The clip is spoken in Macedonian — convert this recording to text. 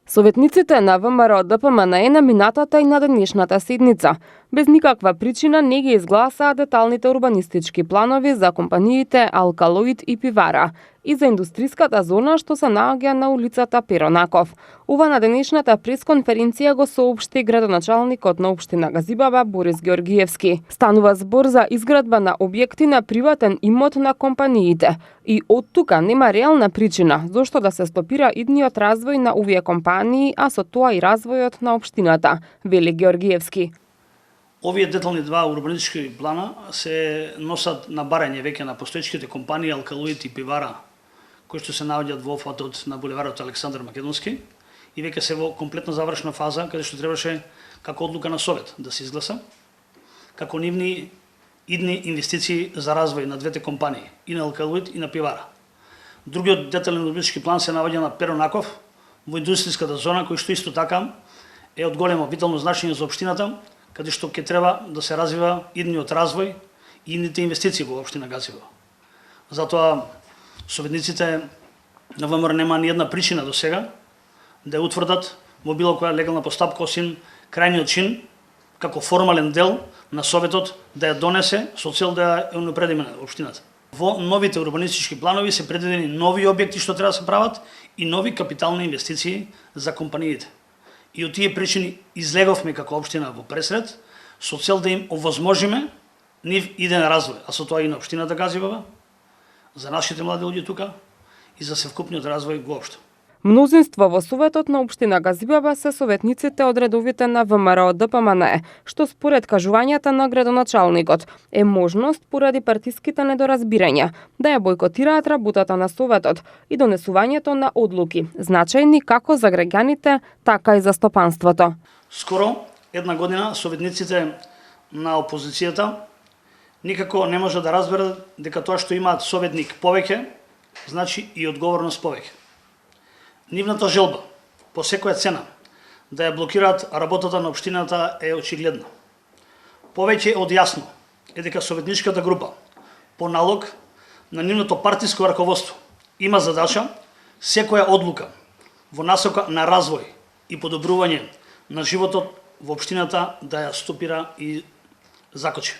Советниците на ВМРО ДПМНЕ на минатата и на денешната седница без никаква причина не ги изгласаа деталните урбанистички планови за компаниите Алкалоид и Пивара и за индустриската зона што се наоѓа на улицата Перонаков. Ова на денешната пресконференција го соопшти градоначалникот на општина Газибаба Борис Георгиевски. Станува збор за изградба на објекти на приватен имот на компаниите и од тука нема реална причина зошто да се стопира идниот развој на овие компании, а со тоа и развојот на општината, вели Георгиевски. Овие детални два урбанистички плана се носат на барање веќе на постоечките компании Алкалоид и Пивара, кои што се наоѓаат во опфатот на булеварот Александар Македонски и веќе се во комплетна завршна фаза, каде што требаше како одлука на Совет да се изгласа, како нивни идни инвестиции за развој на двете компании, и на Алкалоид и на Пивара. Другиот детален урбанистички план се наоѓа на Перонаков, во индустријската зона, кој што исто така е од големо витално значење за општината, каде што ќе треба да се развива идниот развој и идните инвестиции во општина Газиба. Затоа советниците на ВМРО нема ни една причина до сега да ја утврдат во било која легална постапка, осим крајниот чин како формален дел на Советот да ја донесе со цел да ја унапредиме општината. Во новите урбанистички планови се предвидени нови објекти што треба да се прават и нови капитални инвестиции за компаниите. И од тие причини излеговме како општина во пресред со цел да им овозможиме нив иден развој, а со тоа и на општината Газибаба, за нашите млади луѓе тука и за севкупниот развој воопшто. Мнозинство во Советот на општина Газибаба се советниците од редовите на ВМРО ДПМНЕ, што според кажувањата на градоначалникот е можност поради партиските недоразбирања да ја бойкотираат работата на Советот и донесувањето на одлуки, значајни како за граѓаните, така и за стопанството. Скоро една година советниците на опозицијата никако не може да разберат дека тоа што имаат советник повеќе, значи и одговорност повеќе. Нивната желба, по секоја цена, да ја блокираат работата на општината е очигледна. Повеќе од јасно е дека советничката група, по налог на нивното партиско раководство, има задача секоја одлука во насока на развој и подобрување на животот во општината да ја стопира и закочи.